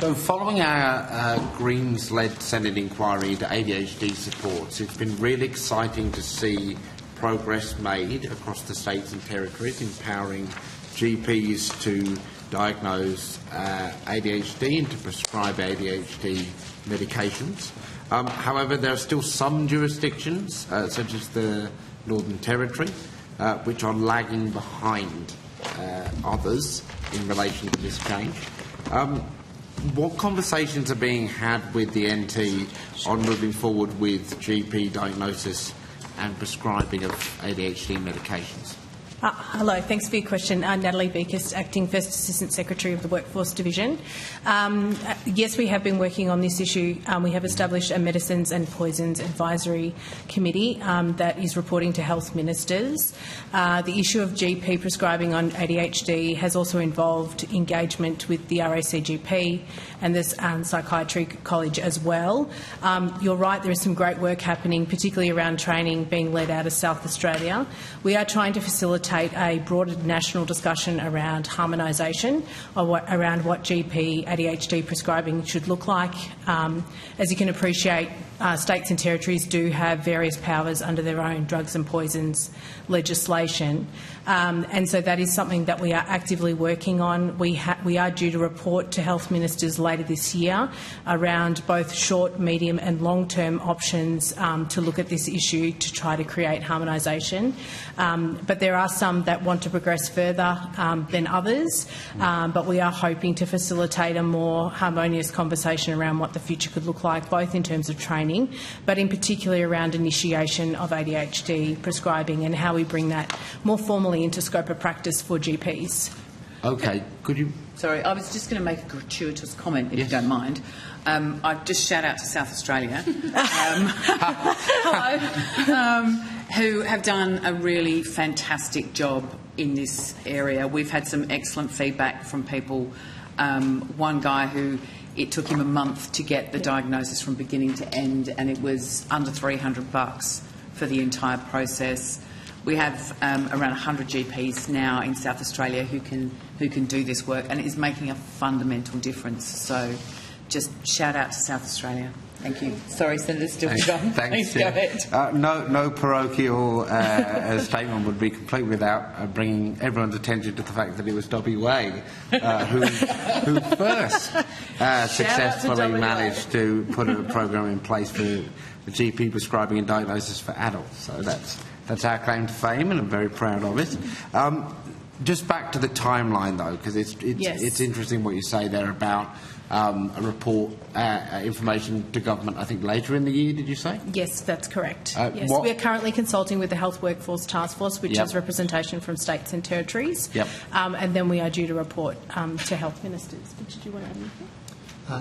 So following our Greens-led Senate inquiry into ADHD supports, it's been really exciting to see progress made across the states and territories, empowering GPs to diagnose ADHD and to prescribe ADHD medications. However, there are still some jurisdictions, such as the Northern Territory, which are lagging behind others in relation to this change. What conversations are being had with the NT on moving forward with GP diagnosis and prescribing of ADHD medications? Hello, thanks for your question. Natalie Beekes, Acting First Assistant Secretary of the Workforce Division. Yes, we have been working on this issue. We have established a Medicines and Poisons Advisory Committee that is reporting to health ministers. The issue of GP prescribing on ADHD has also involved engagement with the RACGP and the Psychiatry College as well. You're right, there is some great work happening, particularly around training being led out of South Australia. We are trying to facilitate a broader national discussion around harmonisation around what GP ADHD prescribing should look like. As you can appreciate, states and territories do have various powers under their own drugs and poisons legislation, and so that is something that we are actively working on. We are due to report to health ministers later this year around both short, medium and long-term options to look at this issue to try to create harmonisation. But there are some that want to progress further than others, but we are hoping to facilitate a more harmonious conversation around what the future could look like, both in terms of training, but in particular around initiation of ADHD prescribing and how we bring that more formally into scope of practice for GPs. Okay, could you... Sorry, I was just going to make a gratuitous comment, if you don't mind. I'd just shout out to South Australia, hello, who have done a really fantastic job in this area. We've had some excellent feedback from people. One guy who it took him a month to get the diagnosis from beginning to end, and it was under $300 for the entire process. We have around 100 GPs now in South Australia who can do this work, and it is making a fundamental difference. So, just shout out to South Australia. Thank you. Sorry, Senator Steele-John. Thanks. Please go ahead. No parochial statement would be complete without bringing everyone's attention to the fact that it was WA who first successfully managed to put a program in place for the GP prescribing and diagnosis for adults. So that's our claim to fame, and I'm very proud of it. Just back to the timeline, though, because it's interesting what you say there about a report, information to government, I think, later in the year, did you say? Yes, that's correct. Yes, we are currently consulting with the Health Workforce Task Force, which is representation from states and territories, and then we are due to report to health ministers. Did you want to add anything?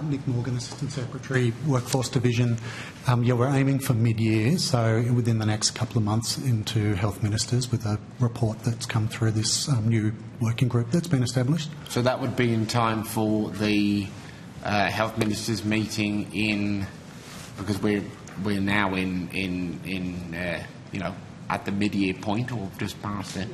Nick Morgan, Assistant Secretary, Workforce Division. We're aiming for mid-year, so within the next couple of months into health ministers with a report that's come through this new working group that's been established. So that would be in time for the health ministers meeting in, because we're now in at the mid-year point or just past it.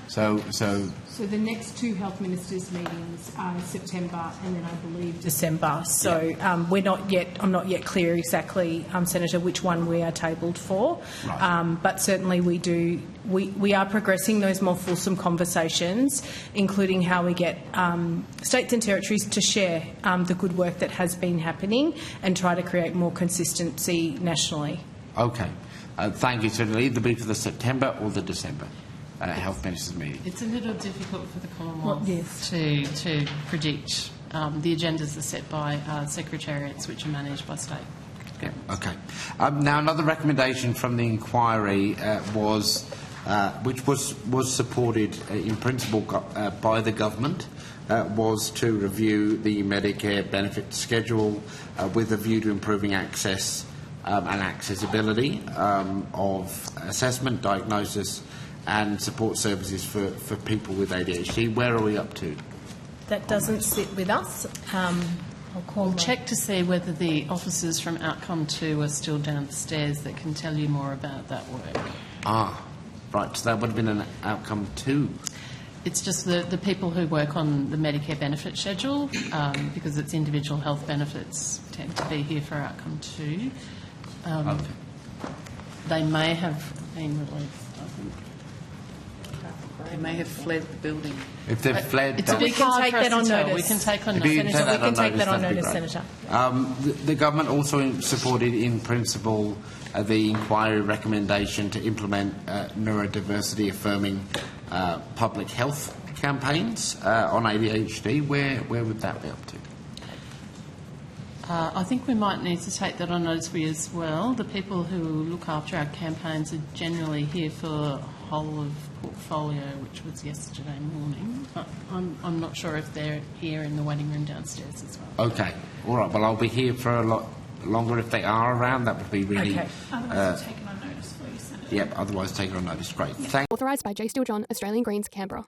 So the next two health ministers' meetings are in September and then I believe December. So I'm not yet clear exactly, Senator, which one we are tabled for. Right. But certainly we are progressing those more fulsome conversations, including how we get states and territories to share the good work that has been happening and try to create more consistency nationally. Okay. Thank you. So it'll either be for the September or the December health ministers meeting. It's a little difficult for the Commonwealth to predict. The agendas are set by secretariats, which are managed by state. Yeah, okay. Now, another recommendation from the inquiry which was supported in principle by the government, was to review the Medicare benefit schedule with a view to improving access and accessibility of assessment, diagnosis and support services for people with ADHD. Where are we up to? That doesn't sit with us. We'll check to see whether the officers from Outcome 2 are still downstairs that can tell you more about that work. Right, so that would have been an Outcome 2 It's just the people who work on the Medicare benefit schedule, because it's individual health benefits, tend to be here for outcome 2. Okay. They may have been released, I think. They may have fled the building. If they've fled, It's a bit We can hard take for us that on to tell. notice. We can take on If you notice. can take Senator, we can take that on that'd be notice, great. Senator. The government also supported in principle the inquiry recommendation to implement neurodiversity affirming public health campaigns on ADHD. Where would that be up to? I think we might need to take that on notice as well. The people who look after our campaigns are generally here for whole of portfolio, which was yesterday morning. But I'm not sure if they're here in the waiting room downstairs as well. Okay, all right. Well, I'll be here for a lot longer if they are around. That would be really. Okay. Otherwise, taken on notice for you, Senator. Yep. Otherwise, take it on notice. Great. Thank. Authorised by J. Steele-John, Australian Greens, Canberra.